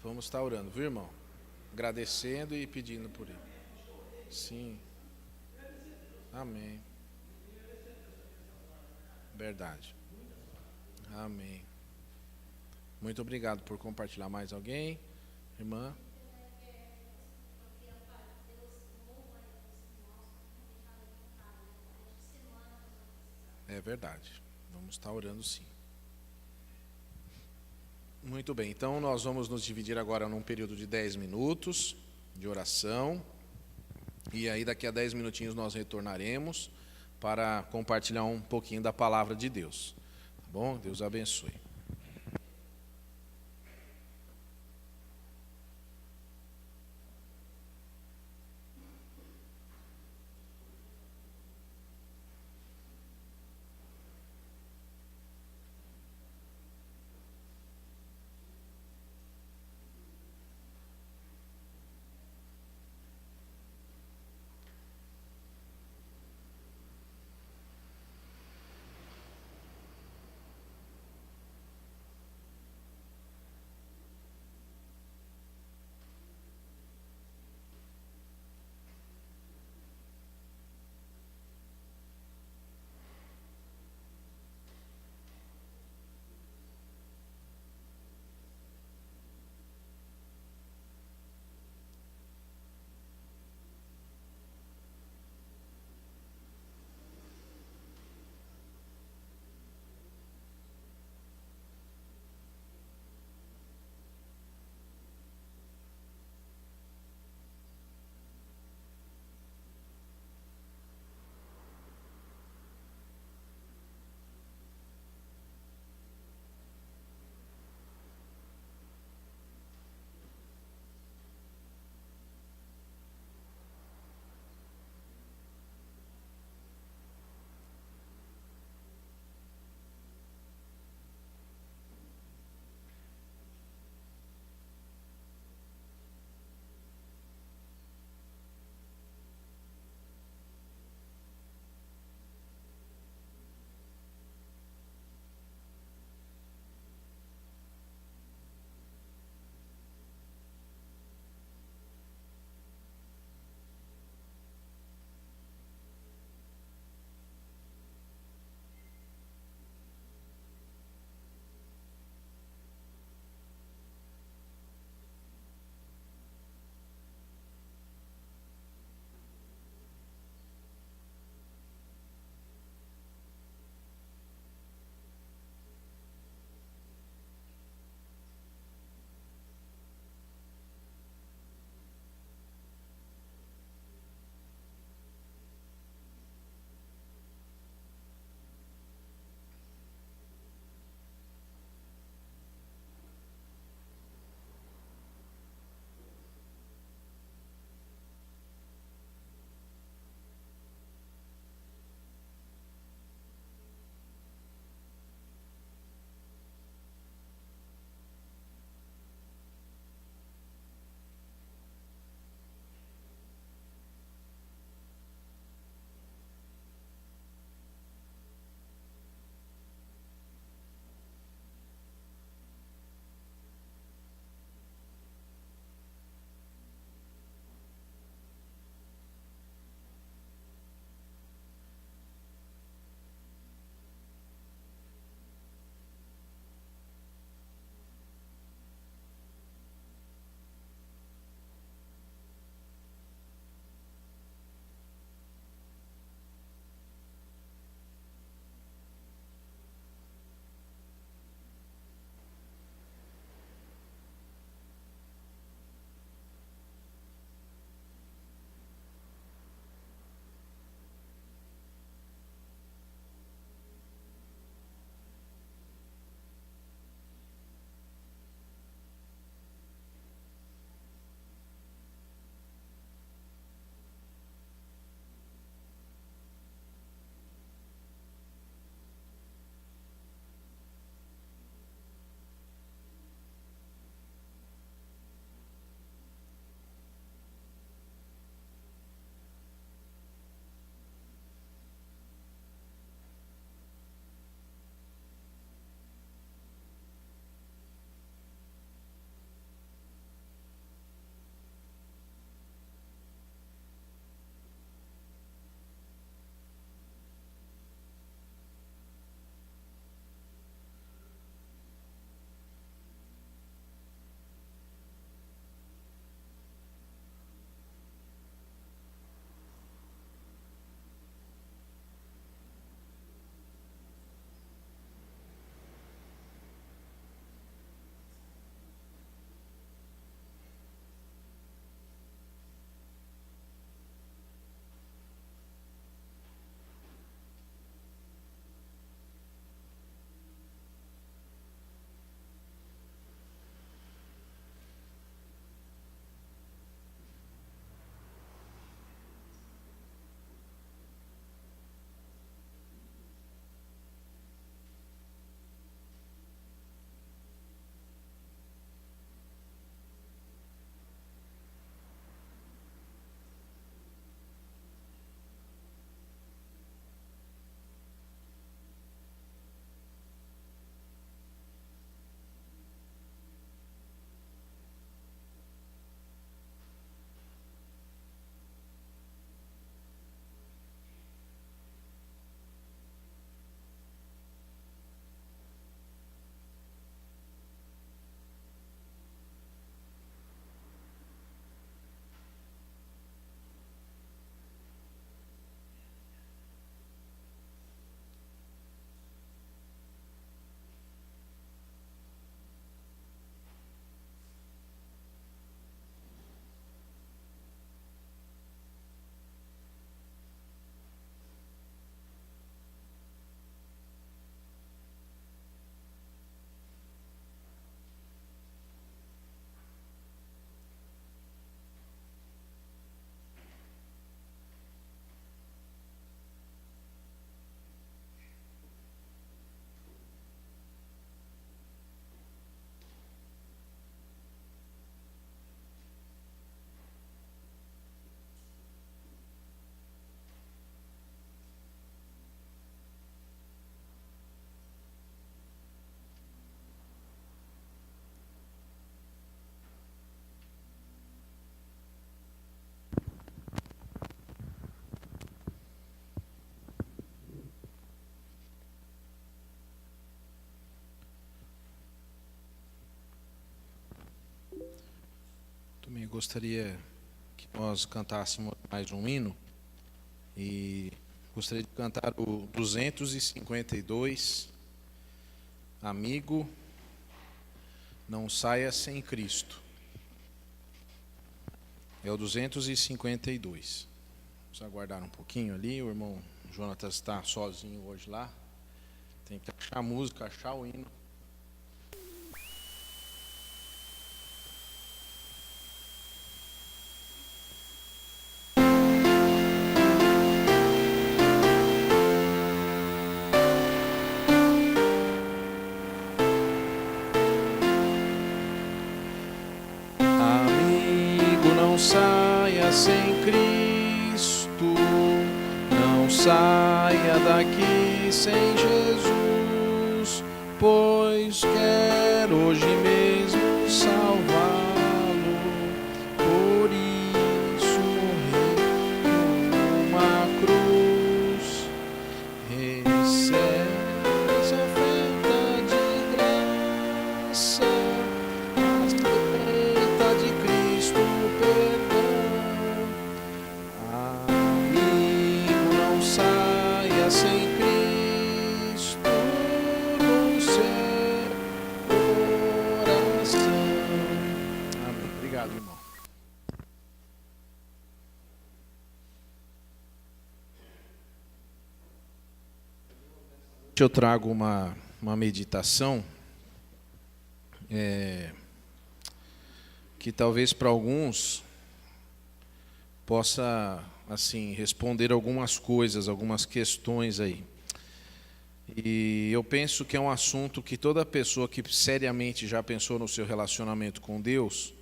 Vamos estar orando, viu, irmão? Agradecendo e pedindo por ele. Sim. Amém. Verdade. Amém. Muito obrigado por compartilhar. Mais alguém? Irmã? É verdade. Vamos estar orando sim. Muito bem, então nós vamos nos dividir agora num período de 10 minutos de oração. E aí daqui a 10 minutinhos nós retornaremos para compartilhar um pouquinho da palavra de Deus. Tá bom? Deus abençoe. Eu gostaria que nós cantássemos mais um hino e gostaria de cantar o 252, Amigo, não saia sem Cristo. É o 252. Vamos aguardar um pouquinho ali, o irmão Jonatas está sozinho hoje lá. Tem que achar a música, achar o hino. Amigo, não saia sem Cristo, não saia daqui sem Jesus, pois quer hoje mesmo salvá-lo. Por isso morreu numa cruz, recebe essa oferta de graça, aceita de Cristo o perdão. Amigo, não saia sem Cristo do seu coração. Amém. Obrigado, irmão. Eu trago uma meditação que talvez para alguns possa assim responder algumas coisas, algumas questões aí. E eu penso que é um assunto que toda pessoa que seriamente já pensou no seu relacionamento com Deus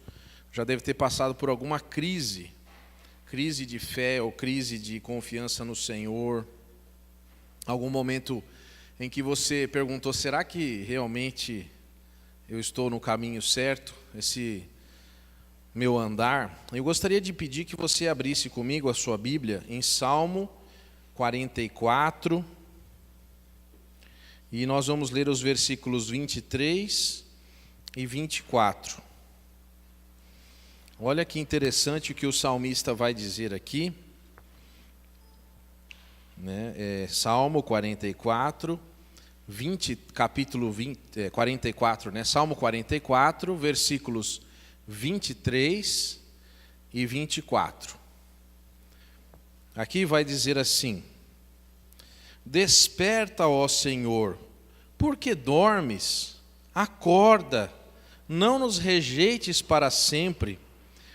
já deve ter passado por alguma crise de fé ou crise de confiança no Senhor. Algum momento em que você perguntou: será que realmente eu estou no caminho certo, esse meu andar? Eu gostaria de pedir que você abrisse comigo a sua Bíblia em Salmo 44, e nós vamos ler os versículos 23 e 24. Olha que interessante o que o salmista vai dizer aqui, né? Salmo 44, capítulo 44, né? Salmo 44, versículos 23 e 24. Aqui vai dizer assim: desperta, ó Senhor, porque dormes? Acorda, não nos rejeites para sempre.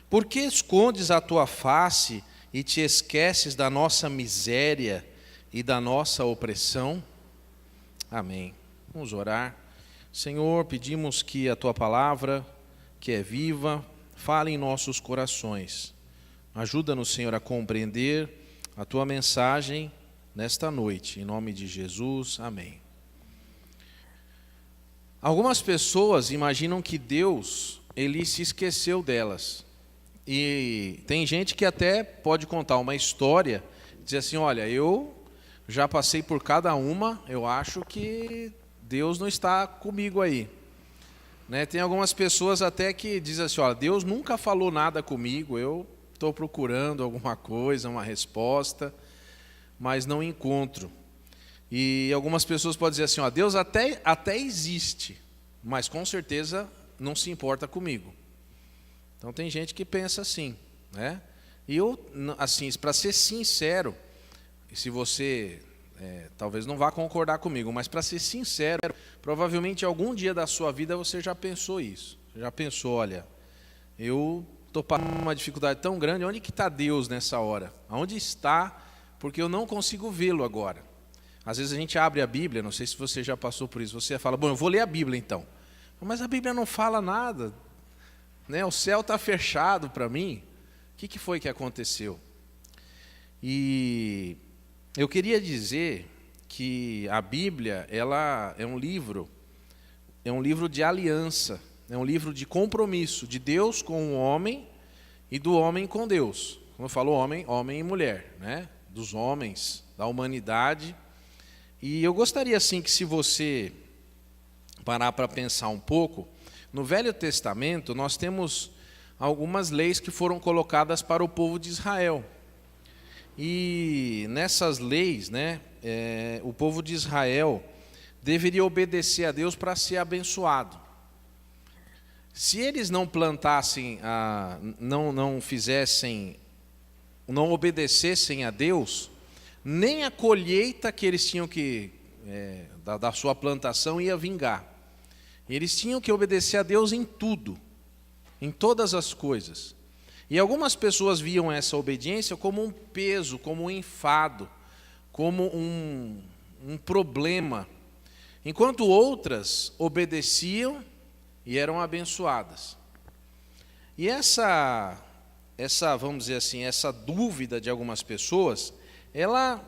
Por que escondes a tua face e te esqueces da nossa miséria e da nossa opressão? Amém. Vamos orar. Senhor, pedimos que a tua palavra, que é viva, fale em nossos corações. Ajuda-nos, Senhor, a compreender a tua mensagem nesta noite. Em nome de Jesus, amém. Algumas pessoas imaginam que Deus, ele se esqueceu delas. E tem gente que até pode contar uma história, dizer assim: olha, eu já passei por cada uma, eu acho que Deus não está comigo aí. Né? Tem algumas pessoas até que dizem assim: olha, Deus nunca falou nada comigo, eu estou procurando alguma coisa, uma resposta, mas não encontro. E algumas pessoas podem dizer assim: ó, Deus até existe, mas com certeza não se importa comigo. Então tem gente que pensa assim, né? E eu, assim, para ser sincero, se você talvez não vá concordar comigo, mas para ser sincero, provavelmente algum dia da sua vida você já pensou isso. Já pensou: olha, eu estou passando uma dificuldade tão grande, onde que está Deus nessa hora? Aonde está? Porque eu não consigo vê-lo agora. Às vezes a gente abre a Bíblia, não sei se você já passou por isso, você fala: bom, eu vou ler a Bíblia então. Mas a Bíblia não fala nada, né? O céu está fechado para mim. O que foi que aconteceu? E eu queria dizer que a Bíblia, ela é um livro de aliança, é um livro de compromisso de Deus com o homem e do homem com Deus. Como eu falo, homem e mulher, né? Dos homens, da humanidade. E eu gostaria assim que, se você parar para pensar um pouco, no Velho Testamento nós temos algumas leis que foram colocadas para o povo de Israel. E nessas leis, né, o povo de Israel deveria obedecer a Deus para ser abençoado. Se eles não plantassem, não obedecessem a Deus, nem a colheita que eles tinham que, da sua plantação ia vingar. Eles tinham que obedecer a Deus em tudo, em todas as coisas. E algumas pessoas viam essa obediência como um peso, como um enfado, como um problema, enquanto outras obedeciam e eram abençoadas. E essa, vamos dizer assim, essa dúvida de algumas pessoas, ela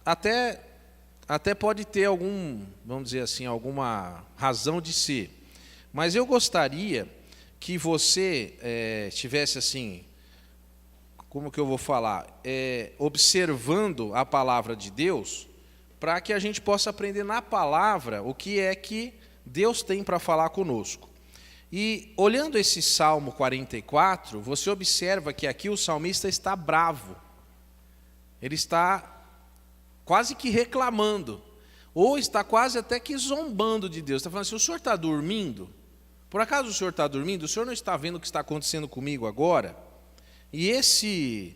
até pode ter vamos dizer assim, alguma razão de ser. Mas eu gostaria que você tivesse assim, como que eu vou falar? Observando a palavra de Deus, para que a gente possa aprender na palavra o que é que Deus tem para falar conosco. E olhando esse Salmo 44, você observa que aqui o salmista está bravo. Ele está quase que reclamando, ou está quase até que zombando de Deus. Está falando assim: o senhor está dormindo? Por acaso o senhor está dormindo? O senhor não está vendo o que está acontecendo comigo agora? E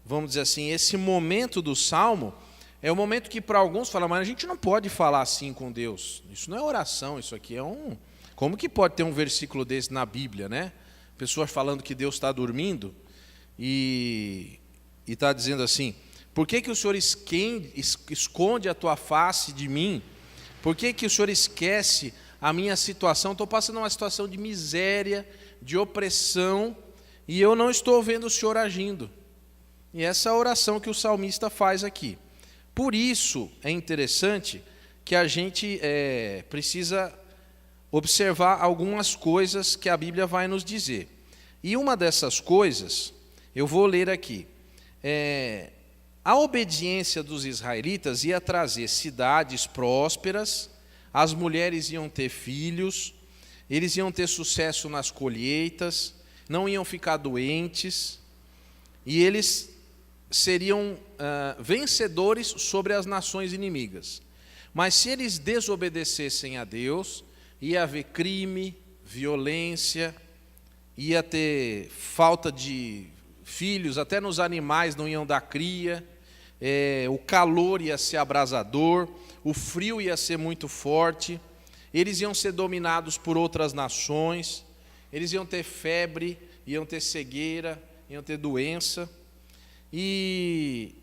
vamos dizer assim, esse momento do Salmo é o momento que para alguns falam: mas a gente não pode falar assim com Deus. Isso não é oração, isso aqui é Como que pode ter um versículo desse na Bíblia, né? Pessoas falando que Deus está dormindo e está dizendo assim: por que o Senhor esconde a tua face de mim? Por que o Senhor esquece a minha situação? Estou passando uma situação de miséria, de opressão, e eu não estou vendo o Senhor agindo. E essa é a oração que o salmista faz aqui. Por isso é interessante que a gente precisa observar algumas coisas que a Bíblia vai nos dizer. E uma dessas coisas, eu vou ler aqui. A obediência dos israelitas ia trazer cidades prósperas, as mulheres iam ter filhos, eles iam ter sucesso nas colheitas, não iam ficar doentes, e eles seriam vencedores sobre as nações inimigas. Mas se eles desobedecessem a Deus, ia haver crime, violência, ia ter falta de filhos, até nos animais não iam dar cria, o calor ia ser abrasador, o frio ia ser muito forte, eles iam ser dominados por outras nações, eles iam ter febre, iam ter cegueira, iam ter doença. E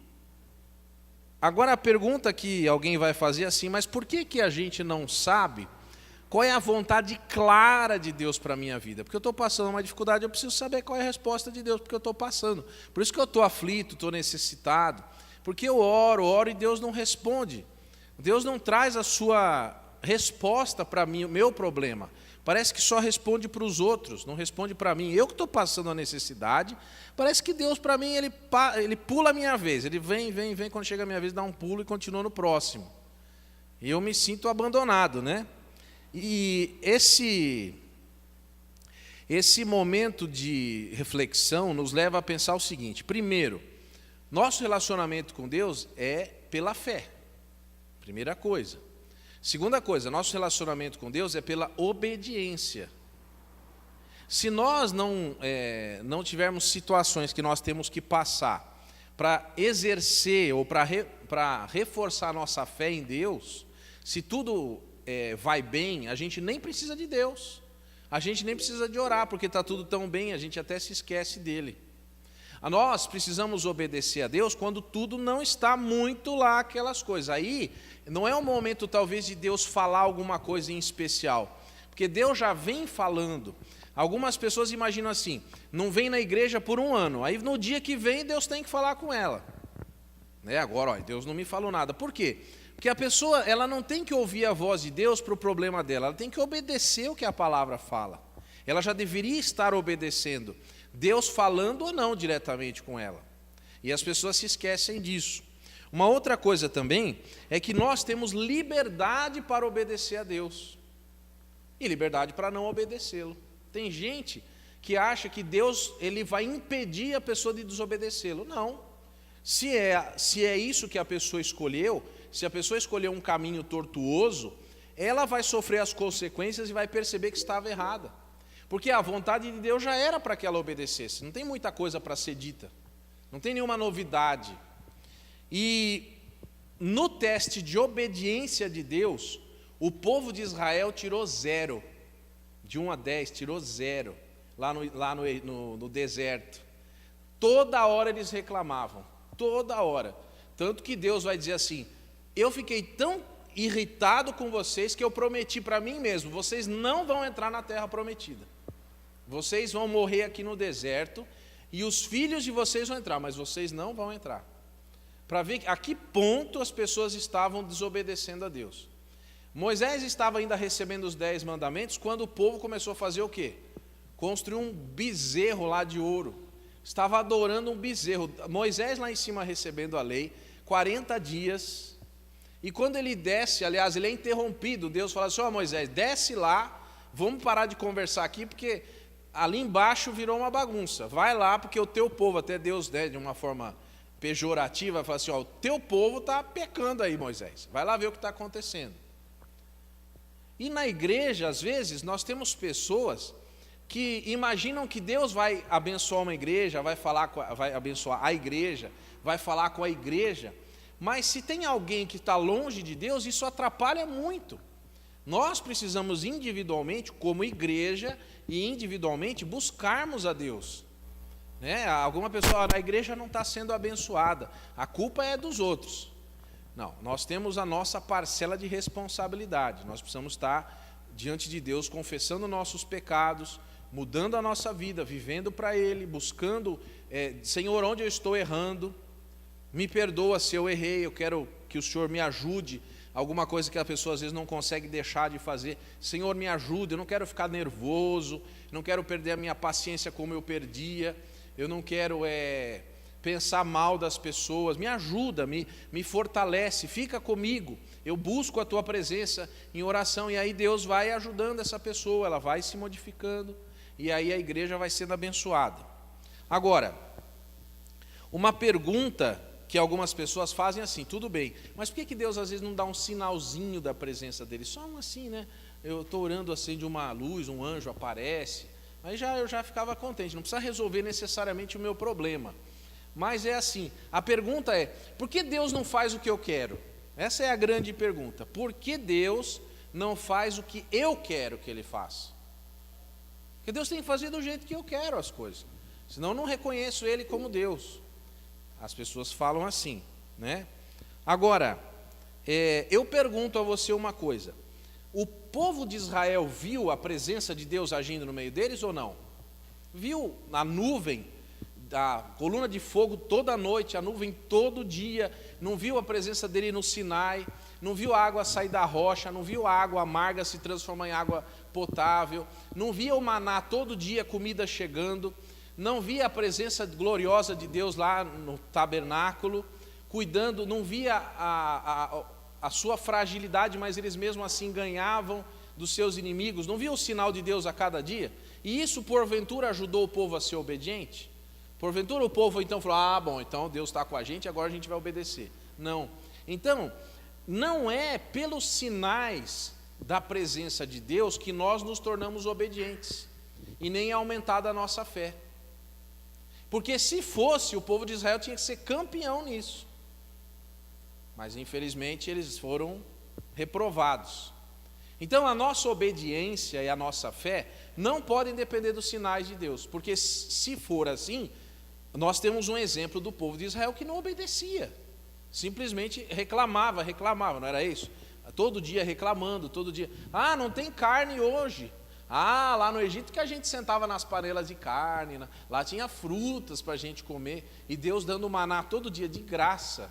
agora a pergunta que alguém vai fazer é assim: mas por que a gente não sabe qual é a vontade clara de Deus para a minha vida? Porque eu estou passando uma dificuldade, eu preciso saber qual é a resposta de Deus, porque eu estou passando. Por isso que eu estou aflito, estou necessitado, porque eu oro e Deus não responde. Deus não traz a sua resposta para mim, o meu problema. Parece que só responde para os outros, não responde para mim. Eu que estou passando a necessidade, parece que Deus para mim, ele pula a minha vez. Ele vem, quando chega a minha vez, dá um pulo e continua no próximo. E eu me sinto abandonado, né? E esse momento de reflexão nos leva a pensar o seguinte: primeiro, nosso relacionamento com Deus é pela fé, primeira coisa. Segunda coisa, nosso relacionamento com Deus é pela obediência. Se nós não tivermos situações que nós temos que passar para exercer ou para reforçar nossa fé em Deus, se tudo vai bem, a gente nem precisa de Deus, a gente nem precisa de orar, porque está tudo tão bem, a gente até se esquece dele. Nós precisamos obedecer a Deus quando tudo não está muito lá, aquelas coisas. Aí não é o momento talvez de Deus falar alguma coisa em especial, porque Deus já vem falando. Algumas pessoas imaginam assim: não vem na igreja por um ano, aí no dia que vem Deus tem que falar com ela. Agora, Deus não me falou nada. Por quê? Porque a pessoa ela não tem que ouvir a voz de Deus para o problema dela, ela tem que obedecer o que a palavra fala. Ela já deveria estar obedecendo, Deus falando ou não diretamente com ela. E as pessoas se esquecem disso. Uma outra coisa também é que nós temos liberdade para obedecer a Deus e liberdade para não obedecê-lo. Tem gente que acha que Deus ele vai impedir a pessoa de desobedecê-lo. Não. Se é isso que a pessoa escolheu, se a pessoa escolheu um caminho tortuoso, ela vai sofrer as consequências e vai perceber que estava errada. Porque a vontade de Deus já era para que ela obedecesse. Não tem muita coisa para ser dita. Não tem nenhuma novidade. E no teste de obediência de Deus, o povo de Israel tirou 0. De 1 a 10, tirou 0. Lá no deserto. Toda hora eles reclamavam. Toda hora. Tanto que Deus vai dizer assim: eu fiquei tão irritado com vocês que eu prometi para mim mesmo, vocês não vão entrar na terra prometida. Vocês vão morrer aqui no deserto e os filhos de vocês vão entrar, mas vocês não vão entrar. Para ver a que ponto as pessoas estavam desobedecendo a Deus. Moisés estava ainda recebendo os 10 mandamentos quando o povo começou a fazer o quê? Construir um bezerro lá de ouro. Estava adorando um bezerro. Moisés lá em cima recebendo a lei, 40 dias. E quando ele desce, aliás, ele é interrompido. Deus fala assim: ó, Moisés, desce lá, vamos parar de conversar aqui, porque ali embaixo virou uma bagunça. Vai lá, porque o teu povo, até Deus, né, de uma forma pejorativa, fala assim: ó, o teu povo está pecando aí, Moisés. Vai lá ver o que está acontecendo. E na igreja, às vezes, nós temos pessoas que imaginam que Deus vai abençoar uma igreja, vai abençoar a igreja, vai falar com a igreja, mas se tem alguém que está longe de Deus, isso atrapalha muito. Nós precisamos individualmente, como igreja, e individualmente buscarmos a Deus. Alguma pessoa, a igreja não está sendo abençoada, a culpa é dos outros. Não, nós temos a nossa parcela de responsabilidade, nós precisamos estar diante de Deus, confessando nossos pecados, mudando a nossa vida, vivendo para Ele, buscando, Senhor, onde eu estou errando, me perdoa se eu errei, eu quero que o Senhor me ajude, alguma coisa que a pessoa às vezes não consegue deixar de fazer, Senhor, me ajude, eu não quero ficar nervoso, não quero perder a minha paciência como eu perdia, eu não quero pensar mal das pessoas, me ajuda, me fortalece, fica comigo, eu busco a Tua presença em oração, e aí Deus vai ajudando essa pessoa, ela vai se modificando, e aí a igreja vai sendo abençoada. Agora, uma pergunta que algumas pessoas fazem assim: tudo bem, mas por que Deus às vezes não dá um sinalzinho da presença dele? Só um assim, né? Eu estou orando, acende uma luz, um anjo aparece, aí eu já ficava contente, não precisa resolver necessariamente o meu problema. Mas é assim, a pergunta é: por que Deus não faz o que eu quero? Essa é a grande pergunta. Por que Deus não faz o que eu quero que Ele faça? Porque Deus tem que fazer do jeito que eu quero as coisas, senão eu não reconheço Ele como Deus. As pessoas falam assim, né? Agora, eu pergunto a você uma coisa: o povo de Israel viu a presença de Deus agindo no meio deles ou não? Viu a nuvem, a coluna de fogo toda noite, a nuvem todo dia? Não viu a presença dele no Sinai? Não viu a água sair da rocha? Não viu a água amarga se transformar em água potável? Não via o maná todo dia, comida chegando? Não via a presença gloriosa de Deus lá no tabernáculo, cuidando? Não via a sua fragilidade, mas eles mesmo assim ganhavam dos seus inimigos? Não via o sinal de Deus a cada dia? E isso porventura ajudou o povo a ser obediente? Porventura o povo então falou: bom, então Deus está com a gente, agora a gente vai obedecer. Não. Então, não é pelos sinais da presença de Deus que nós nos tornamos obedientes, e nem é aumentada a nossa fé. Porque se fosse, o povo de Israel tinha que ser campeão nisso. Mas infelizmente eles foram reprovados. Então a nossa obediência e a nossa fé não podem depender dos sinais de Deus. Porque se for assim, nós temos um exemplo do povo de Israel que não obedecia. Simplesmente reclamava, não era isso? Todo dia reclamando, todo dia. Não tem carne hoje. Lá no Egito que a gente sentava nas panelas de carne, lá tinha frutas para a gente comer, e Deus dando maná todo dia de graça,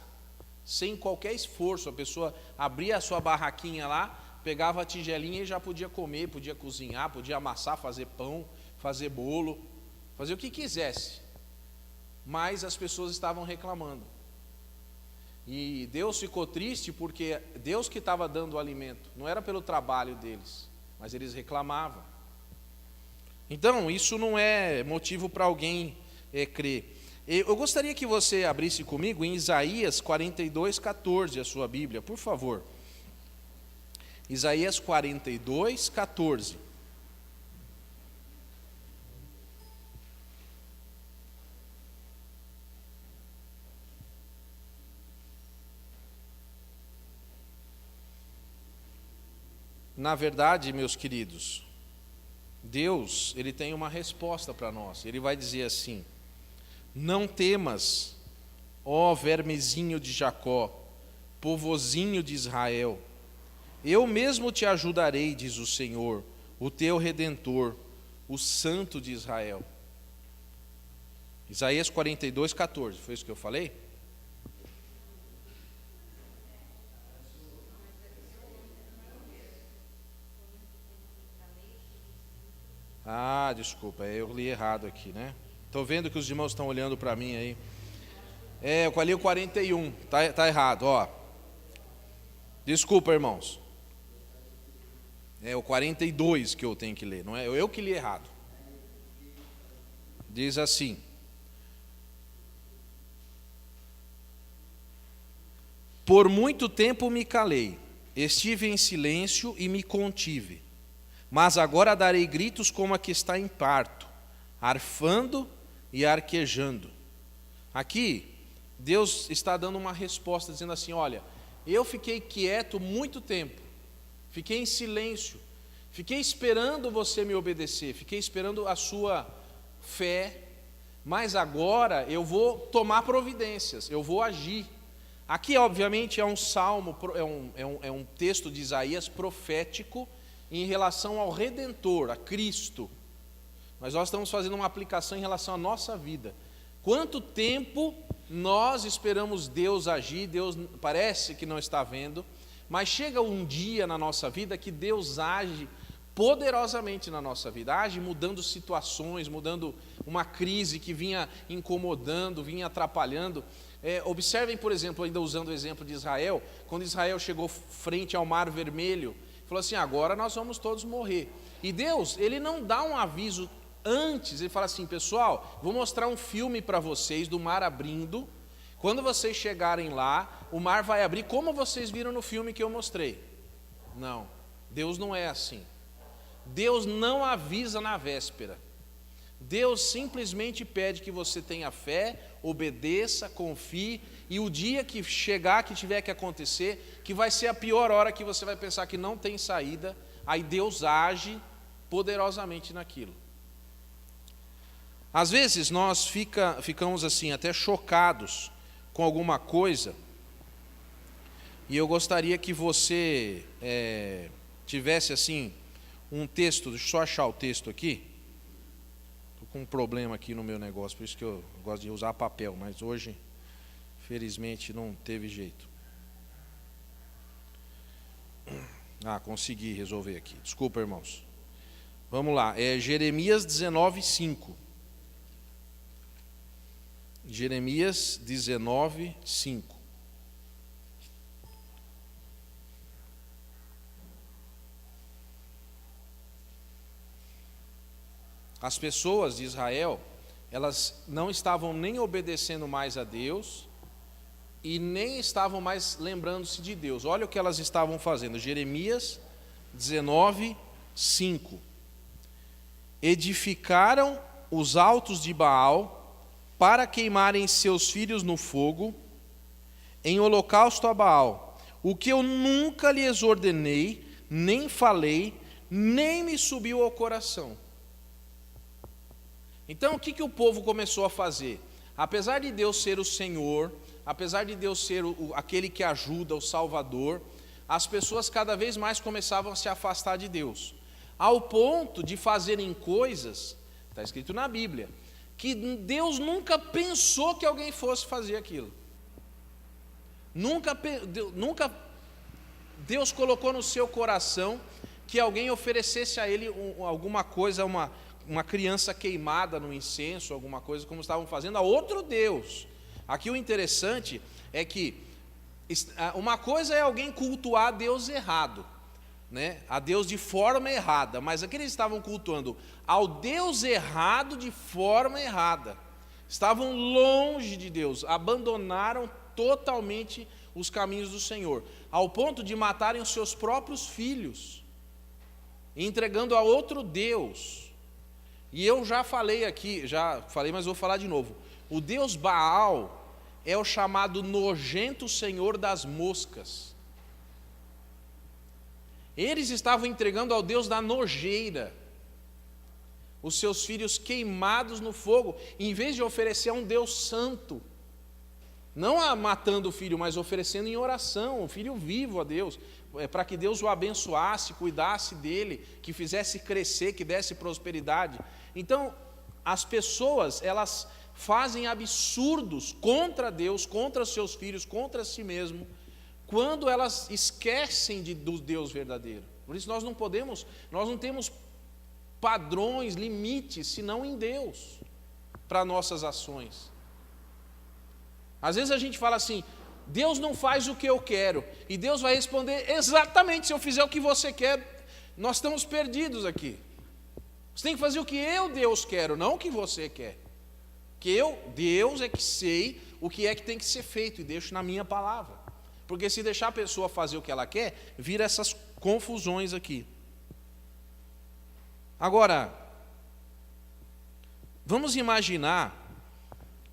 sem qualquer esforço. A pessoa abria a sua barraquinha lá, pegava a tigelinha e já podia comer, podia cozinhar, podia amassar, fazer pão, fazer bolo, fazer o que quisesse. Mas as pessoas estavam reclamando. E Deus ficou triste porque Deus que estava dando o alimento, não era pelo trabalho deles, mas eles reclamavam. Então, isso não é motivo para alguém crer. Eu gostaria que você abrisse comigo em Isaías 42:14, a sua Bíblia, por favor. Isaías 42:14. Na verdade, meus queridos, Deus, Ele tem uma resposta para nós. Ele vai dizer assim: não temas, ó vermezinho de Jacó, povozinho de Israel. Eu mesmo te ajudarei, diz o Senhor, o teu Redentor, o Santo de Israel. Isaías 42:14, foi isso que eu falei? Ah, desculpa, eu li errado aqui, né? Estou vendo que os irmãos estão olhando para mim aí. Eu li o 41, tá errado, ó. Desculpa, irmãos. É o 42 que eu tenho que ler, não é eu que li errado. Diz assim: por muito tempo me calei, estive em silêncio e me contive, mas agora darei gritos como a que está em parto, arfando e arquejando. Aqui, Deus está dando uma resposta, dizendo assim: olha, eu fiquei quieto muito tempo, fiquei em silêncio, fiquei esperando você me obedecer, fiquei esperando a sua fé, mas agora eu vou tomar providências, eu vou agir. Aqui, obviamente, é um salmo, é um texto de Isaías profético em relação ao Redentor, a Cristo. Mas nós estamos fazendo uma aplicação em relação à nossa vida. Quanto tempo nós esperamos Deus agir, Deus parece que não está vendo, mas chega um dia na nossa vida que Deus age poderosamente na nossa vida, age mudando situações, mudando uma crise que vinha incomodando, vinha atrapalhando. Observem, por exemplo, ainda usando o exemplo de Israel, quando Israel chegou frente ao Mar Vermelho, falou assim: agora nós vamos todos morrer. E Deus, Ele não dá um aviso antes, Ele fala assim: pessoal, vou mostrar um filme para vocês do mar abrindo, quando vocês chegarem lá, o mar vai abrir como vocês viram no filme que eu mostrei. Não, Deus não é assim. Deus não avisa na véspera. Deus simplesmente pede que você tenha fé, obedeça, confie, e o dia que chegar, que tiver que acontecer, que vai ser a pior hora, que você vai pensar que não tem saída, aí Deus age poderosamente naquilo. Às vezes nós ficamos assim, até chocados com alguma coisa, e eu gostaria que você tivesse assim um texto. Deixa eu só achar o texto aqui. Estou com um problema aqui no meu negócio, por isso que eu gosto de usar papel, mas hoje, felizmente, não teve jeito. Consegui resolver aqui. Desculpa, irmãos. Vamos lá, Jeremias 19:5. Jeremias 19:5. As pessoas de Israel, elas não estavam nem obedecendo mais a Deus e nem estavam mais lembrando-se de Deus. Olha o que elas estavam fazendo. Jeremias 19:5. Edificaram os altos de Baal para queimarem seus filhos no fogo, em holocausto a Baal, o que eu nunca lhes ordenei, nem falei, nem me subiu ao coração. Então, o que o povo começou a fazer? Apesar de Deus ser o Senhor, apesar de Deus ser aquele que ajuda, o Salvador, as pessoas cada vez mais começavam a se afastar de Deus, ao ponto de fazerem coisas, está escrito na Bíblia, que Deus nunca pensou que alguém fosse fazer aquilo. Nunca Deus colocou no seu coração que alguém oferecesse a Ele alguma coisa, uma criança queimada no incenso, alguma coisa, como estavam fazendo a outro Deus. Aqui o interessante é que uma coisa é alguém cultuar Deus errado, né, a Deus de forma errada, mas aqui eles estavam cultuando ao Deus errado de forma errada. Estavam longe de Deus, abandonaram totalmente os caminhos do Senhor, ao ponto de matarem os seus próprios filhos, entregando a outro Deus. E eu já falei aqui, mas vou falar de novo. O Deus Baal é o chamado nojento senhor das moscas. Eles estavam entregando ao Deus da nojeira os seus filhos queimados no fogo, em vez de oferecer a um Deus santo, não matando o filho, mas oferecendo em oração, o filho vivo a Deus, para que Deus o abençoasse, cuidasse dele, que fizesse crescer, que desse prosperidade. Então, as pessoas, elas fazem absurdos contra Deus, contra seus filhos, contra si mesmo, quando elas esquecem do Deus verdadeiro. Por isso nós não temos padrões, limites, senão em Deus, para nossas ações. Às vezes a gente fala assim, Deus não faz o que eu quero, e Deus vai responder exatamente, se eu fizer o que você quer, nós estamos perdidos aqui. Você tem que fazer o que eu, Deus, quero, não o que você quer. Que eu, Deus, é que sei o que é que tem que ser feito, e deixo na minha palavra. Porque se deixar a pessoa fazer o que ela quer, vira essas confusões aqui. Agora, vamos imaginar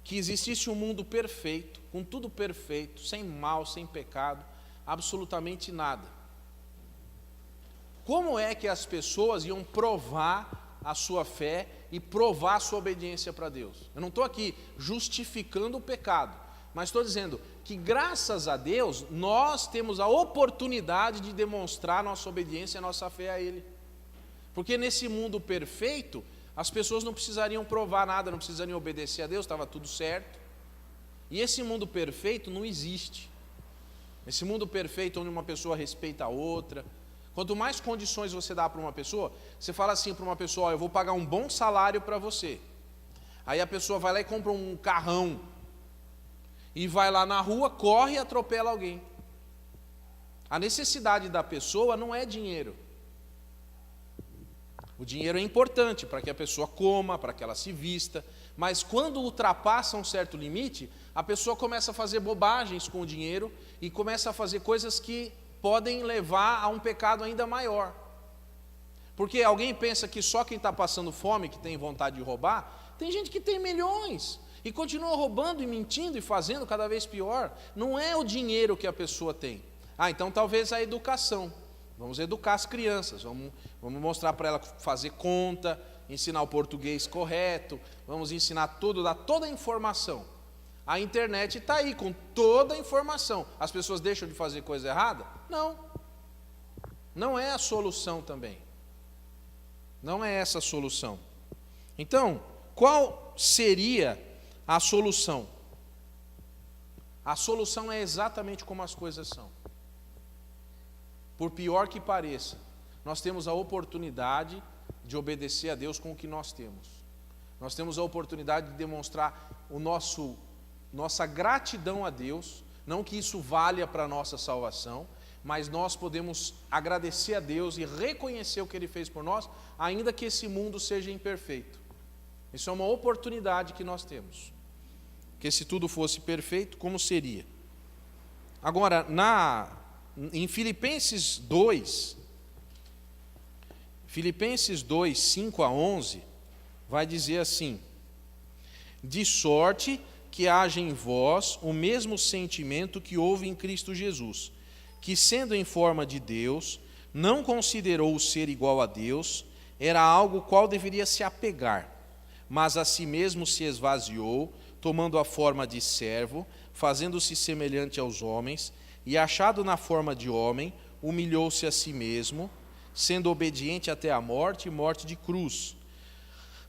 que existisse um mundo perfeito, com tudo perfeito, sem mal, sem pecado, absolutamente nada. Como é que as pessoas iam provar a sua fé e provar a sua obediência para Deus? Eu não estou aqui justificando o pecado, mas estou dizendo que graças a Deus, nós temos a oportunidade de demonstrar nossa obediência e nossa fé a Ele. Porque nesse mundo perfeito, as pessoas não precisariam provar nada, não precisariam obedecer a Deus, estava tudo certo. E esse mundo perfeito não existe. Esse mundo perfeito onde uma pessoa respeita a outra. Quanto mais condições você dá para uma pessoa, você fala assim para uma pessoa, eu vou pagar um bom salário para você. Aí a pessoa vai lá e compra um carrão. E vai lá na rua, corre e atropela alguém. A necessidade da pessoa não é dinheiro. O dinheiro é importante para que a pessoa coma, para que ela se vista, mas quando ultrapassa um certo limite, a pessoa começa a fazer bobagens com o dinheiro e começa a fazer coisas que podem levar a um pecado ainda maior. Porque alguém pensa que só quem está passando fome, que tem vontade de roubar, tem gente que tem milhões e continua roubando e mentindo e fazendo cada vez pior. Não é o dinheiro que a pessoa tem. Então talvez a educação. Vamos educar as crianças, vamos mostrar para ela fazer conta, ensinar o português correto, vamos ensinar tudo, dar toda a informação. A internet está aí com toda a informação. As pessoas deixam de fazer coisa errada? Não. Não é a solução também. Não é essa a solução. Então, qual seria a solução? A solução é exatamente como as coisas são. Por pior que pareça, nós temos a oportunidade de obedecer a Deus com o que nós temos. Nós temos a oportunidade de demonstrar nossa gratidão a Deus, não que isso valha para a nossa salvação, mas nós podemos agradecer a Deus e reconhecer o que Ele fez por nós, ainda que esse mundo seja imperfeito. Isso é uma oportunidade que nós temos. Porque se tudo fosse perfeito, como seria? Agora, em Filipenses 2, 5 a 11, vai dizer assim: de sorte que haja em vós o mesmo sentimento que houve em Cristo Jesus, que sendo em forma de Deus, não considerou o ser igual a Deus, era algo qual deveria se apegar, mas a si mesmo se esvaziou, tomando a forma de servo, fazendo-se semelhante aos homens, e achado na forma de homem, humilhou-se a si mesmo, sendo obediente até a morte e morte de cruz.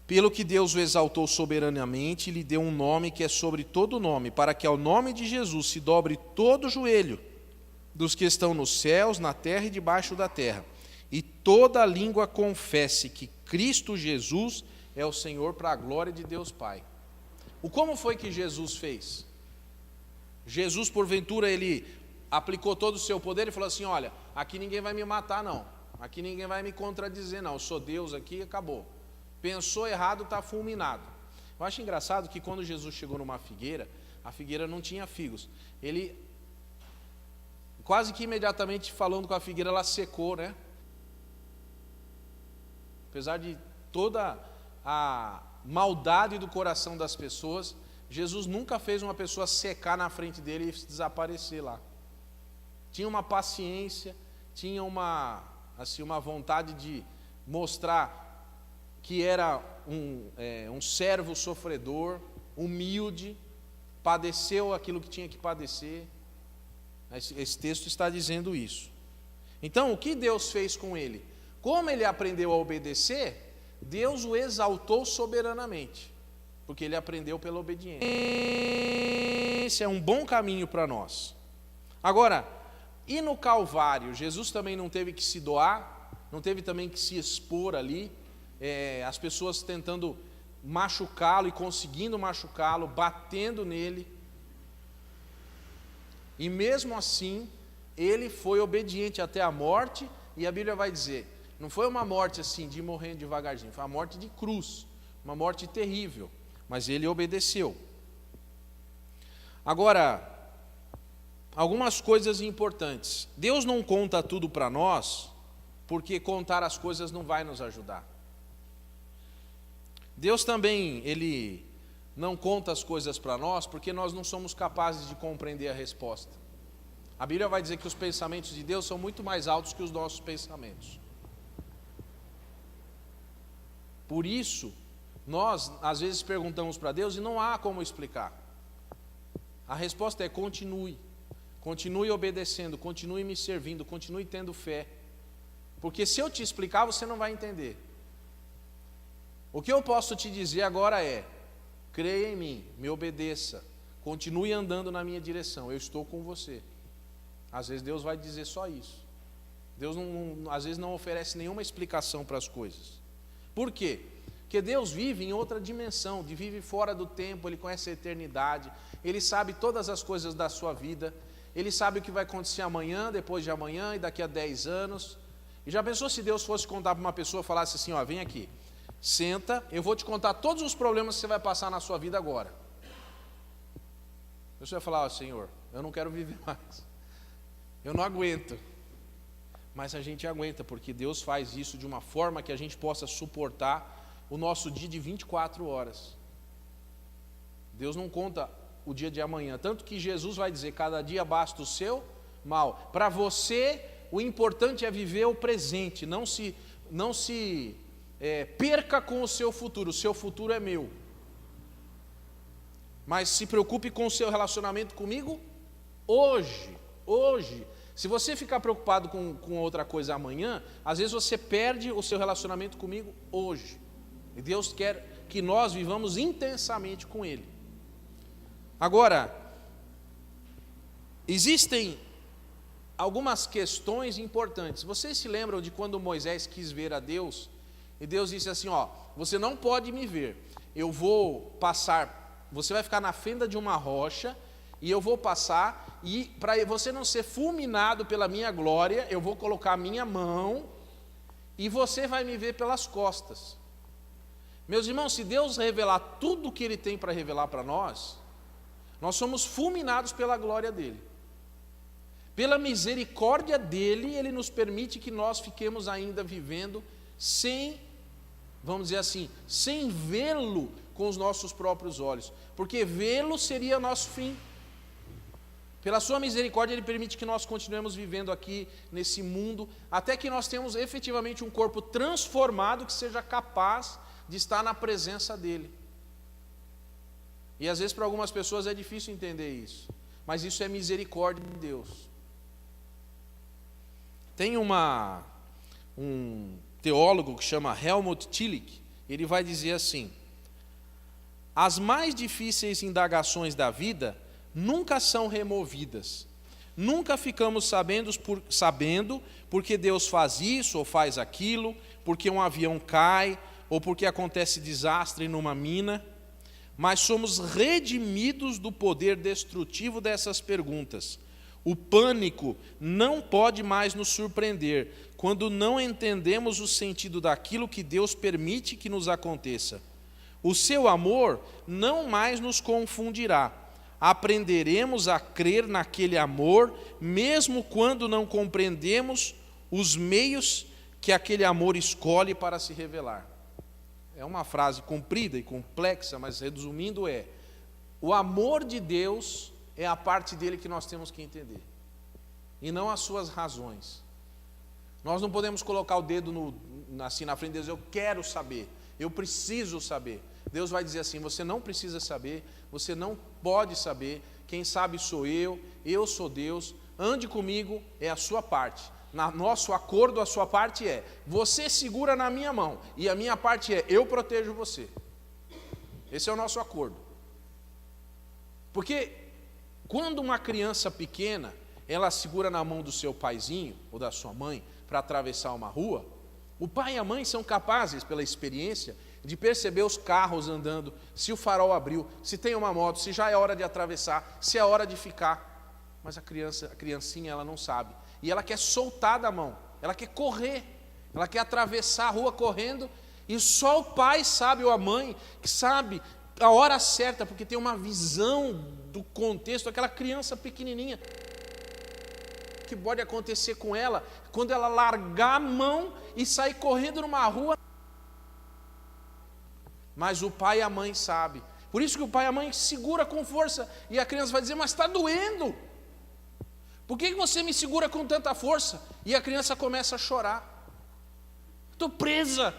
Pelo que Deus o exaltou soberanamente e lhe deu um nome que é sobre todo nome, para que ao nome de Jesus se dobre todo o joelho dos que estão nos céus, na terra e debaixo da terra, e toda a língua confesse que Cristo Jesus é o Senhor, para a glória de Deus Pai. Como foi que Jesus fez? Jesus, porventura, ele aplicou todo o seu poder e falou assim, olha, aqui ninguém vai me matar não, Aqui ninguém vai me contradizer, não. Eu sou Deus aqui, acabou. Pensou errado, está fulminado. Eu acho engraçado que quando Jesus chegou numa figueira, a figueira não tinha figos. Ele, quase que imediatamente falando com a figueira, ela secou, né? Apesar de toda a maldade do coração das pessoas, Jesus nunca fez uma pessoa secar na frente dele e desaparecer lá. Tinha uma paciência, tinha uma vontade de mostrar que era um servo sofredor, humilde, padeceu aquilo que tinha que padecer. Esse texto está dizendo isso. Então, o que Deus fez com ele? Como ele aprendeu a obedecer, Deus o exaltou soberanamente, porque ele aprendeu pela obediência. Esse é um bom caminho para nós. Agora, e no Calvário, Jesus também não teve que se doar, não teve também que se expor ali, as pessoas tentando machucá-lo e conseguindo machucá-lo, batendo nele. E mesmo assim, ele foi obediente até a morte, e a Bíblia vai dizer, não foi uma morte assim, de ir morrendo devagarzinho, foi uma morte de cruz, uma morte terrível, mas ele obedeceu. Agora, algumas coisas importantes. Deus não conta tudo para nós, porque contar as coisas não vai nos ajudar. Deus também, ele não conta as coisas para nós, porque nós não somos capazes de compreender a resposta. A Bíblia vai dizer que os pensamentos de Deus são muito mais altos que os nossos pensamentos. Por isso, nós às vezes perguntamos para Deus e não há como explicar. A resposta é: continue. Continue obedecendo, continue me servindo, continue tendo fé. Porque se eu te explicar, você não vai entender. O que eu posso te dizer agora é: creia em mim, me obedeça, continue andando na minha direção, eu estou com você. Às vezes Deus vai dizer só isso. Deus às vezes não oferece nenhuma explicação para as coisas. Por quê? Porque Deus vive em outra dimensão, vive fora do tempo, Ele conhece a eternidade, Ele sabe todas as coisas da sua vida, Ele sabe o que vai acontecer amanhã, depois de amanhã e daqui a 10 anos. E já pensou se Deus fosse contar para uma pessoa e falasse assim: ó, vem aqui, senta, eu vou te contar todos os problemas que você vai passar na sua vida agora. A pessoa vai falar: ó, Senhor, eu não quero viver mais, eu não aguento. Mas a gente aguenta, porque Deus faz isso de uma forma que a gente possa suportar o nosso dia de 24 horas. Deus não conta o dia de amanhã, tanto que Jesus vai dizer: cada dia basta o seu mal. Para você, o importante é viver o presente, não se perca com o seu futuro é meu. Mas se preocupe com o seu relacionamento comigo hoje. Se você ficar preocupado com outra coisa amanhã, às vezes você perde o seu relacionamento comigo hoje. E Deus quer que nós vivamos intensamente com Ele. Agora, existem algumas questões importantes. Vocês se lembram de quando Moisés quis ver a Deus? E Deus disse assim: ó, você não pode me ver. Eu vou passar, você vai ficar na fenda de uma rocha, e eu vou passar, e para você não ser fulminado pela minha glória, eu vou colocar a minha mão, e você vai me ver pelas costas. Meus irmãos, se Deus revelar tudo o que Ele tem para revelar para nós somos fulminados pela glória dEle. Pela misericórdia dEle, Ele nos permite que nós fiquemos ainda vivendo sem, vamos dizer assim, sem vê-lo com os nossos próprios olhos, porque vê-lo seria nosso fim. Pela sua misericórdia, Ele permite que nós continuemos vivendo aqui nesse mundo, até que nós tenhamos efetivamente um corpo transformado que seja capaz de estar na presença dEle. E às vezes para algumas pessoas é difícil entender isso, mas isso é misericórdia de Deus. Tem um teólogo que chama Helmut Tillich, ele vai dizer assim: as mais difíceis indagações da vida nunca são removidas, nunca ficamos sabendo porque Deus faz isso ou faz aquilo, porque um avião cai, ou porque acontece desastre numa mina, mas somos redimidos do poder destrutivo dessas perguntas. O pânico não pode mais nos surpreender quando não entendemos o sentido daquilo que Deus permite que nos aconteça. O seu amor não mais nos confundirá. Aprenderemos a crer naquele amor, mesmo quando não compreendemos os meios que aquele amor escolhe para se revelar. É uma frase comprida e complexa, mas resumindo o amor de Deus é a parte dele que nós temos que entender, e não as suas razões. Nós não podemos colocar o dedo assim na frente de Deus, eu quero saber, eu preciso saber. Deus vai dizer assim, você não precisa saber, você não pode saber, quem sabe sou eu sou Deus, ande comigo, é a sua parte. Nosso acordo, a sua parte é, você segura na minha mão, e a minha parte é, eu protejo você. Esse é o nosso acordo. Porque quando uma criança pequena, ela segura na mão do seu paizinho, ou da sua mãe, para atravessar uma rua, o pai e a mãe são capazes, pela experiência, de perceber os carros andando, se o farol abriu, se tem uma moto, se já é hora de atravessar, se é hora de ficar. Mas a criancinha, ela não sabe. E ela quer soltar da mão, ela quer correr, ela quer atravessar a rua correndo, e só o pai sabe, ou a mãe, que sabe a hora certa, porque tem uma visão do contexto, aquela criança pequenininha. O que pode acontecer com ela, quando ela largar a mão e sair correndo numa rua. Mas o pai e a mãe sabem. Por isso que o pai e a mãe segura com força, e a criança vai dizer, mas está doendo. Por que você me segura com tanta força? E a criança começa a chorar. Estou presa.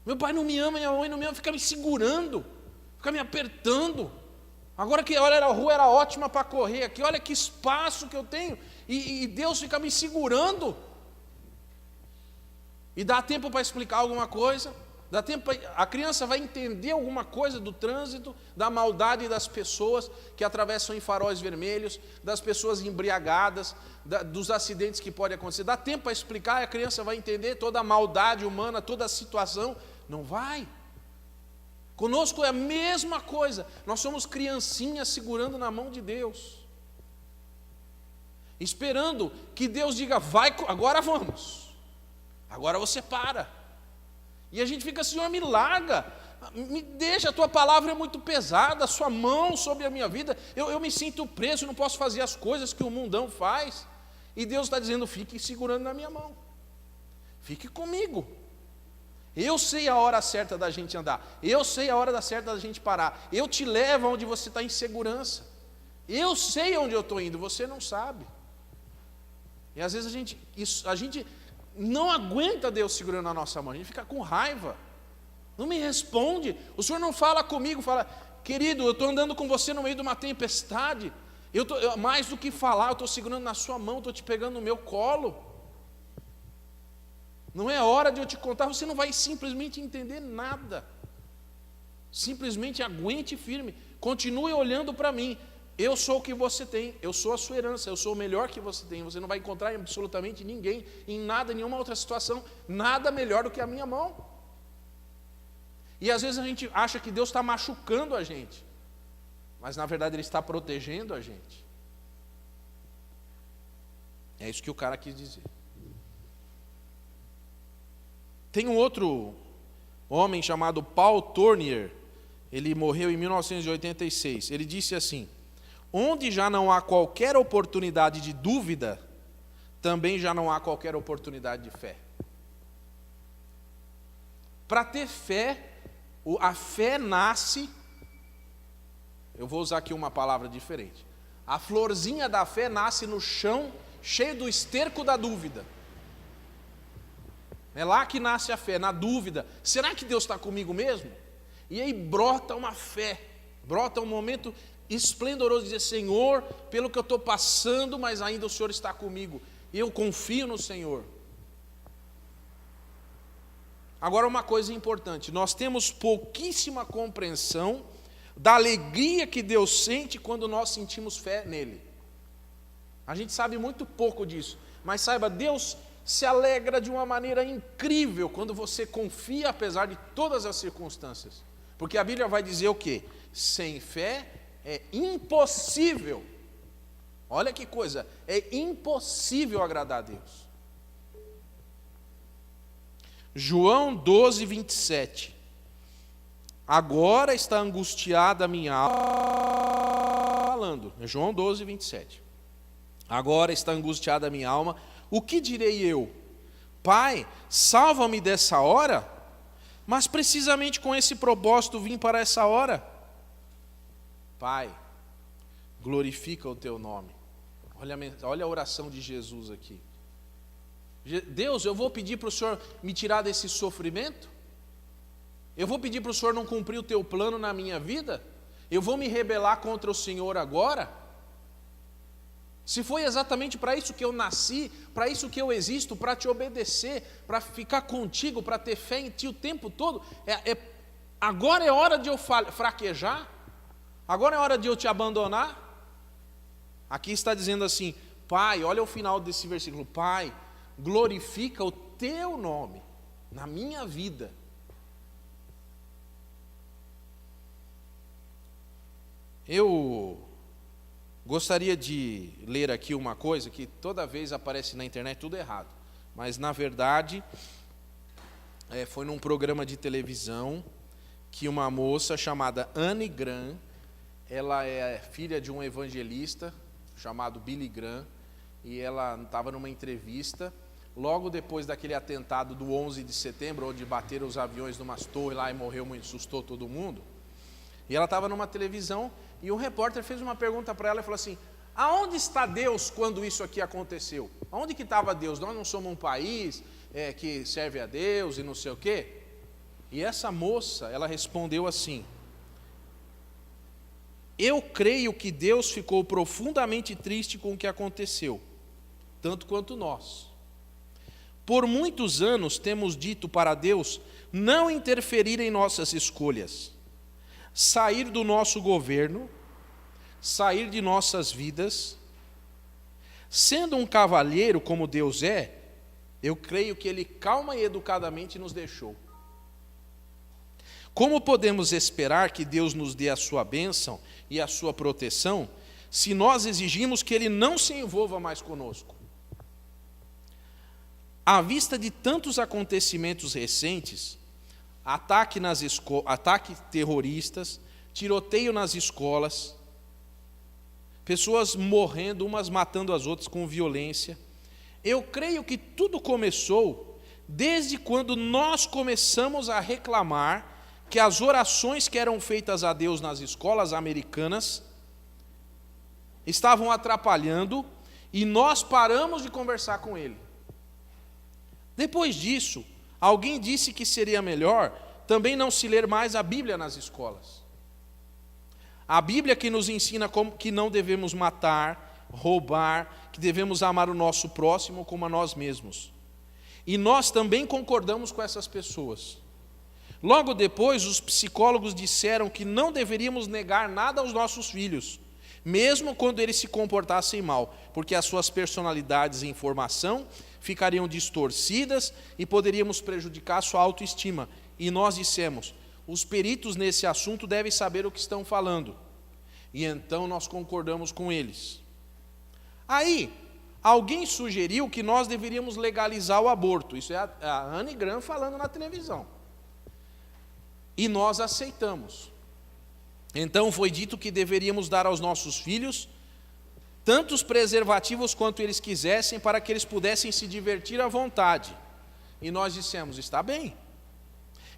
Meu pai não me ama, minha mãe não me ama, fica me segurando, fica me apertando. Agora que olha, a rua era ótima para correr aqui, olha que espaço que eu tenho, e Deus fica me segurando. E dá tempo para explicar alguma coisa? Dá tempo, a criança vai entender alguma coisa do trânsito, da maldade das pessoas que atravessam em faróis vermelhos, das pessoas embriagadas, dos acidentes que podem acontecer. Dá tempo para explicar, a criança vai entender toda a maldade humana, toda a situação? Não vai. Conosco é a mesma coisa, nós somos criancinhas segurando na mão de Deus, esperando que Deus diga, vai, agora vamos, agora você para. E a gente fica, Senhor, me larga, me deixa, a tua palavra é muito pesada, a sua mão sobre a minha vida, eu me sinto preso, não posso fazer as coisas que o mundão faz. E Deus está dizendo, fique segurando na minha mão, fique comigo. Eu sei a hora certa da gente andar, eu sei a hora certa da gente parar, eu te levo onde você está em segurança, eu sei onde eu estou indo, você não sabe. E às vezes a gente não aguenta Deus segurando na nossa mão, a gente fica com raiva, não me responde, o Senhor não fala comigo, fala, querido, eu estou andando com você no meio de uma tempestade, mais do que falar, eu estou segurando na sua mão, estou te pegando no meu colo, não é hora de eu te contar, você não vai simplesmente entender nada, simplesmente aguente firme, continue olhando para mim, eu sou o que você tem, eu sou a sua herança, eu sou o melhor que você tem, você não vai encontrar absolutamente ninguém, em nada, em nenhuma outra situação, nada melhor do que a minha mão. E às vezes a gente acha que Deus está machucando a gente, mas na verdade Ele está protegendo a gente. É isso que o cara quis dizer. Tem um outro homem chamado Paul Tournier, ele morreu em 1986, ele disse assim, onde já não há qualquer oportunidade de dúvida, também já não há qualquer oportunidade de fé. Para ter fé, a fé nasce, eu vou usar aqui uma palavra diferente, a florzinha da fé nasce no chão, cheio do esterco da dúvida. É lá que nasce a fé, na dúvida, será que Deus está comigo mesmo? E aí brota uma fé, brota um momento esplendoroso de dizer, Senhor, pelo que eu estou passando, mas ainda o Senhor está comigo, e eu confio no Senhor. Agora uma coisa importante, nós temos pouquíssima compreensão da alegria que Deus sente quando nós sentimos fé nele. A gente sabe muito pouco disso, mas saiba, Deus se alegra de uma maneira incrível quando você confia apesar de todas as circunstâncias. Porque a Bíblia vai dizer o quê? Sem fé é impossível Olha que coisa, é impossível agradar a Deus. João 12, 27. Agora está angustiada a minha alma. Falando, João 12, 27. Agora está angustiada a minha alma. O que direi eu? Pai, salva-me dessa hora? Mas precisamente com esse propósito vim para essa hora. Pai, glorifica o teu nome. Olha a oração de Jesus aqui. Deus, eu vou pedir para o Senhor me tirar desse sofrimento? Eu vou pedir para o Senhor não cumprir o teu plano na minha vida? Eu vou me rebelar contra o Senhor agora? Se foi exatamente para isso que eu nasci, para isso que eu existo, para te obedecer, para ficar contigo, para ter fé em ti o tempo todo, agora é hora de eu fraquejar? Agora é hora de eu te abandonar? Aqui está dizendo assim, Pai, olha o final desse versículo, Pai, glorifica o teu nome na minha vida. Eu gostaria de ler aqui uma coisa que toda vez aparece na internet tudo errado, mas na verdade foi num programa de televisão que uma moça chamada Anne Graham, ela é filha de um evangelista chamado Billy Graham, e ela estava numa entrevista logo depois daquele atentado do 11 de setembro, onde bateram os aviões numas torres lá e morreu muito, assustou todo mundo. E ela estava numa televisão e um repórter fez uma pergunta para ela e falou assim, aonde está Deus quando isso aqui aconteceu? Aonde que estava Deus? Nós não somos um país que serve a Deus e não sei o quê? E essa moça, ela respondeu assim, eu creio que Deus ficou profundamente triste com o que aconteceu, tanto quanto nós. Por muitos anos temos dito para Deus não interferir em nossas escolhas, sair do nosso governo, sair de nossas vidas. Sendo um cavalheiro como Deus é, eu creio que Ele calma e educadamente nos deixou. Como podemos esperar que Deus nos dê a sua bênção e a sua proteção, se nós exigimos que Ele não se envolva mais conosco? À vista de tantos acontecimentos recentes, ataques terroristas, tiroteio nas escolas, pessoas morrendo, umas matando as outras com violência, eu creio que tudo começou desde quando nós começamos a reclamar que as orações que eram feitas a Deus nas escolas americanas estavam atrapalhando e nós paramos de conversar com Ele. Depois disso, alguém disse que seria melhor também não se ler mais a Bíblia nas escolas. A Bíblia que nos ensina que não devemos matar, roubar, que devemos amar o nosso próximo como a nós mesmos. E nós também concordamos com essas pessoas. Logo depois, os psicólogos disseram que não deveríamos negar nada aos nossos filhos, mesmo quando eles se comportassem mal, porque as suas personalidades em formação ficariam distorcidas e poderíamos prejudicar a sua autoestima. E nós dissemos, os peritos nesse assunto devem saber o que estão falando. E então nós concordamos com eles. Aí, alguém sugeriu que nós deveríamos legalizar o aborto. Isso é a Anne Graham falando na televisão. E nós aceitamos. Então foi dito que deveríamos dar aos nossos filhos tantos preservativos quanto eles quisessem para que eles pudessem se divertir à vontade. E nós dissemos, está bem.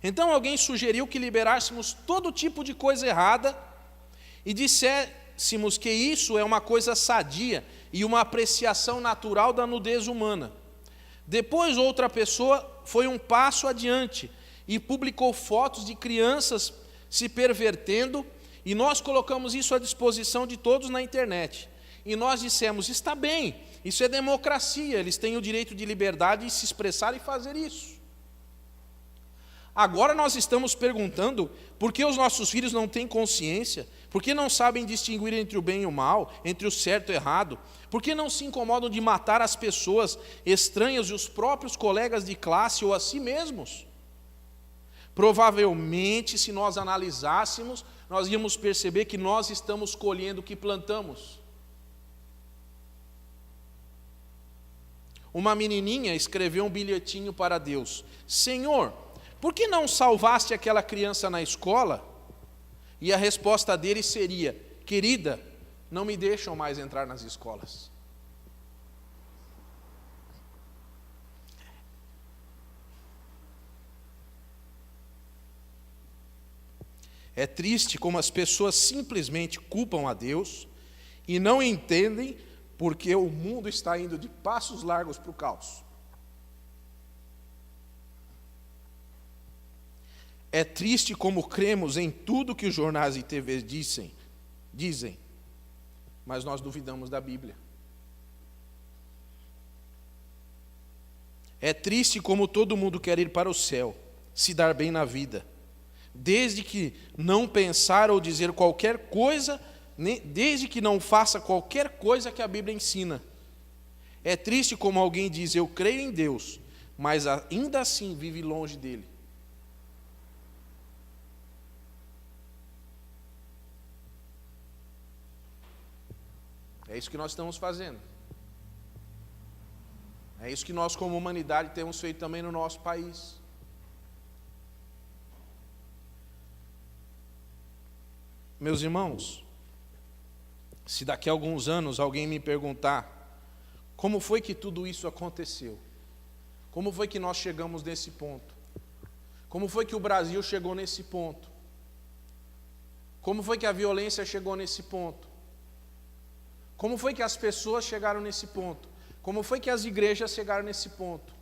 Então alguém sugeriu que liberássemos todo tipo de coisa errada e disséssemos que isso é uma coisa sadia e uma apreciação natural da nudez humana. Depois outra pessoa foi um passo adiante e publicou fotos de crianças se pervertendo e nós colocamos isso à disposição de todos na internet. E nós dissemos, está bem, isso é democracia, eles têm o direito de liberdade de se expressar e fazer isso. Agora nós estamos perguntando por que os nossos filhos não têm consciência, por que não sabem distinguir entre o bem e o mal, entre o certo e o errado, por que não se incomodam de matar as pessoas estranhas e os próprios colegas de classe ou a si mesmos. Provavelmente, se nós analisássemos, nós íamos perceber que nós estamos colhendo o que plantamos. uma menininha escreveu um bilhetinho para Deus: Senhor, por que não salvaste aquela criança na escola? E a resposta dele seria: querida, não me deixam mais entrar nas escolas. É triste como as pessoas simplesmente culpam a Deus e não entendem porque o mundo está indo de passos largos para o caos. É triste como cremos em tudo que os jornais e TVs dizem, mas nós duvidamos da Bíblia. É triste como todo mundo quer ir para o céu, se dar bem na vida, desde que não pensar ou dizer qualquer coisa, desde que não faça qualquer coisa que a Bíblia ensina. É triste como alguém diz: eu creio em Deus, mas ainda assim vive longe dele. É isso que nós estamos fazendo. É isso que nós, como humanidade, temos feito também no nosso país. Meus irmãos, se daqui a alguns anos alguém me perguntar como foi que tudo isso aconteceu, como foi que nós chegamos nesse ponto, como foi que o Brasil chegou nesse ponto, como foi que a violência chegou nesse ponto, como foi que as pessoas chegaram nesse ponto, como foi que as igrejas chegaram nesse ponto,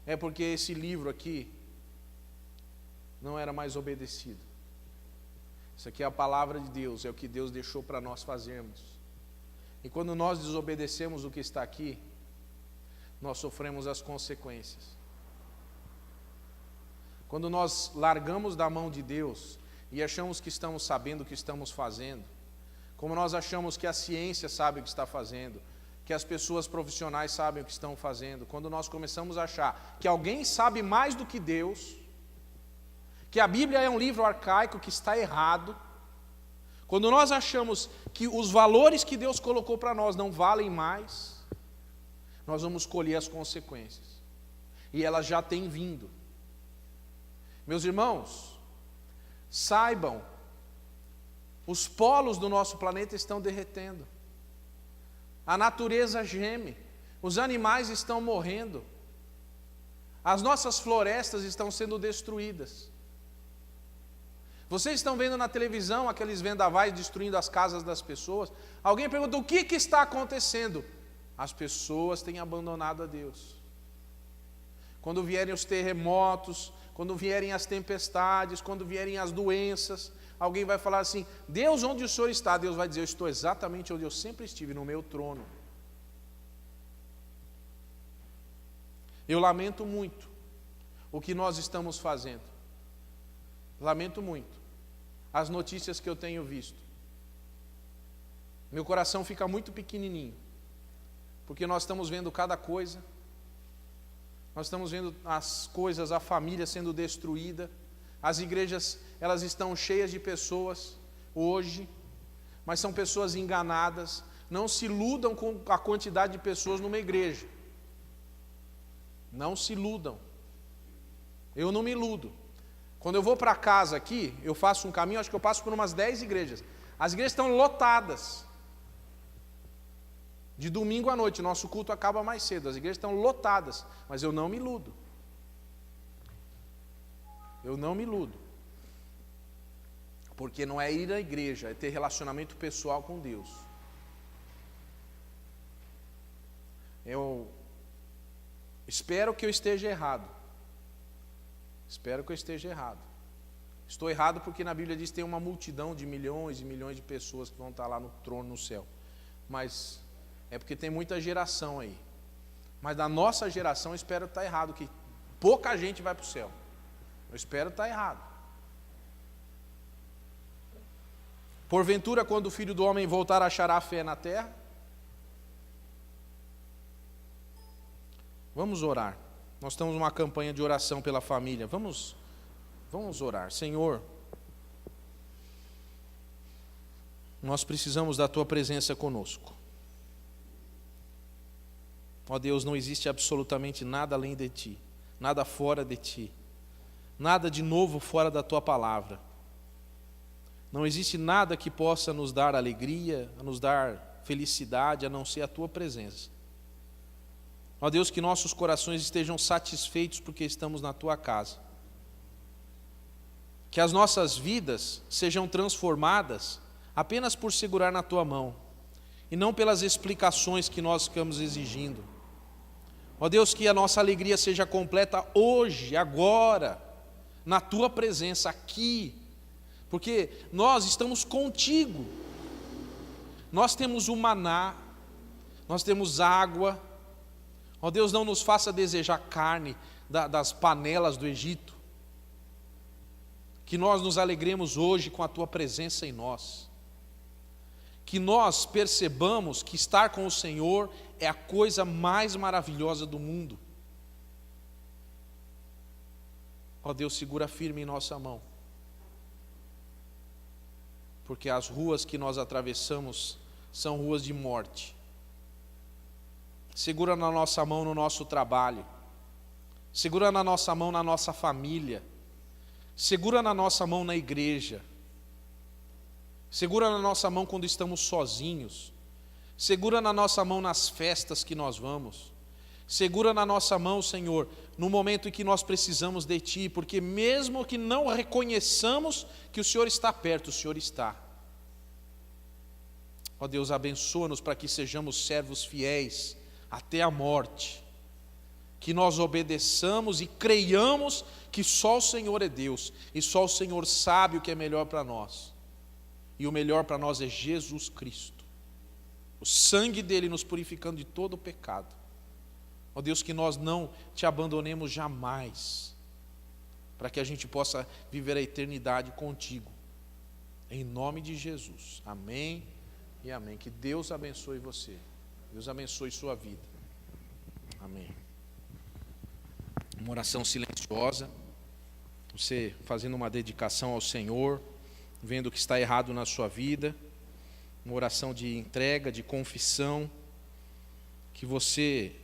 é porque esse livro aqui não era mais obedecido. Isso aqui é a palavra de Deus, é o que Deus deixou para nós fazermos. E quando nós desobedecemos o que está aqui, nós sofremos as consequências. Quando nós largamos da mão de Deus e achamos que estamos sabendo o que estamos fazendo, como nós achamos que a ciência sabe o que está fazendo, que as pessoas profissionais sabem o que estão fazendo, quando nós começamos a achar que alguém sabe mais do que Deus, que a Bíblia é um livro arcaico que está errado, quando nós achamos que os valores que Deus colocou para nós não valem mais, nós vamos colher as consequências. E elas já têm vindo. Meus irmãos, saibam, os polos do nosso planeta estão derretendo. A natureza geme, os animais estão morrendo, as nossas florestas estão sendo destruídas. Vocês estão vendo na televisão aqueles vendavais destruindo as casas das pessoas. Alguém pergunta: o que está acontecendo? As pessoas têm abandonado a Deus. Quando vierem os terremotos, quando vierem as tempestades, quando vierem as doenças, alguém vai falar assim: Deus, onde o Senhor está? Deus vai dizer: eu estou exatamente onde eu sempre estive, no meu trono. Eu lamento muito o que nós estamos fazendo. Lamento muito as notícias que eu tenho visto. Meu coração fica muito pequenininho, porque nós estamos vendo cada coisa. Nós estamos vendo as coisas, a família sendo destruída. As igrejas, elas estão cheias de pessoas hoje, mas são pessoas enganadas. Não se iludam com a quantidade de pessoas numa igreja. Não se iludam. Eu não me iludo. Quando eu vou para casa aqui, eu faço um caminho, acho que eu passo por umas 10 igrejas. As igrejas estão lotadas. De domingo à noite, nosso culto acaba mais cedo, as igrejas estão lotadas, mas eu não me iludo. Eu não me iludo. Porque não é ir à igreja, é ter relacionamento pessoal com Deus. Eu espero que eu esteja errado. Espero que eu esteja errado. Estou errado porque na Bíblia diz que tem uma multidão de milhões e milhões de pessoas que vão estar lá no trono, no céu. Mas é porque tem muita geração aí. Mas da nossa geração eu espero estar errado, que pouca gente vai para o céu. Eu espero estar errado. Porventura, quando o Filho do Homem voltar, achará fé na terra? Vamos orar. Nós estamos numa campanha de oração pela família. Vamos orar. Senhor, nós precisamos da Tua presença conosco. Ó Deus, não existe absolutamente nada além de Ti, nada fora de Ti, nada de novo fora da Tua palavra. Não existe nada que possa nos dar alegria, nos dar felicidade, a não ser a Tua presença. Ó Deus, que nossos corações estejam satisfeitos porque estamos na Tua casa. Que as nossas vidas sejam transformadas apenas por segurar na Tua mão e não pelas explicações que nós ficamos exigindo. Ó Deus, que a nossa alegria seja completa hoje, agora, na Tua presença, aqui, porque nós estamos contigo. Nós temos o maná, nós temos água. Ó Deus, não nos faça desejar carne das panelas do Egito. Que nós nos alegremos hoje com a Tua presença em nós. Que nós percebamos que estar com o Senhor é a coisa mais maravilhosa do mundo. Ó Deus, segura firme em nossa mão. Porque as ruas que nós atravessamos são ruas de morte. Segura na nossa mão no nosso trabalho. Segura na nossa mão na nossa família. Segura na nossa mão na igreja. Segura na nossa mão quando estamos sozinhos. Segura na nossa mão nas festas que nós vamos. Segura na nossa mão, Senhor, no momento em que nós precisamos de Ti, porque mesmo que não reconheçamos que o Senhor está perto, o Senhor está. Ó Deus, abençoa-nos para que sejamos servos fiéis até a morte. Que nós obedeçamos e creiamos que só o Senhor é Deus e só o Senhor sabe o que é melhor para nós. E o melhor para nós é Jesus Cristo. O sangue dele nos purificando de todo o pecado. Ó Deus, que nós não Te abandonemos jamais, para que a gente possa viver a eternidade contigo. Em nome de Jesus. Amém e amém. Que Deus abençoe você. Deus abençoe sua vida. Amém. Uma oração silenciosa. Você fazendo uma dedicação ao Senhor, vendo o que está errado na sua vida. Uma oração de entrega, de confissão. Que você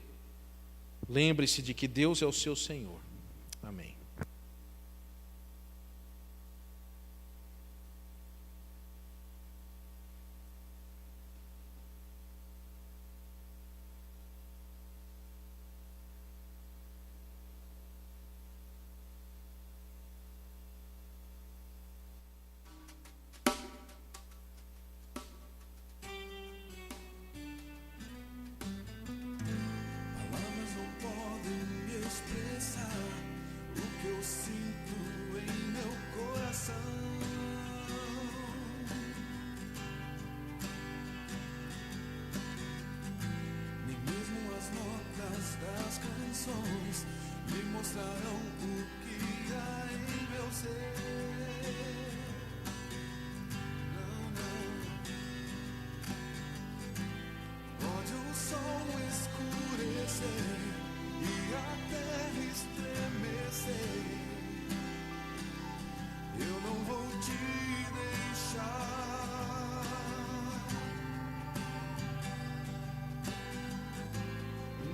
lembre-se de que Deus é o seu Senhor. Amém. Me mostrarão o que há em meu ser. Pode o sol escurecer e a terra estremecer, eu não vou te deixar.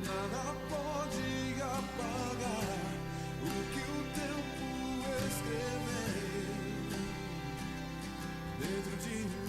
Nada pode apagar o que o tempo escreveu dentro de mim.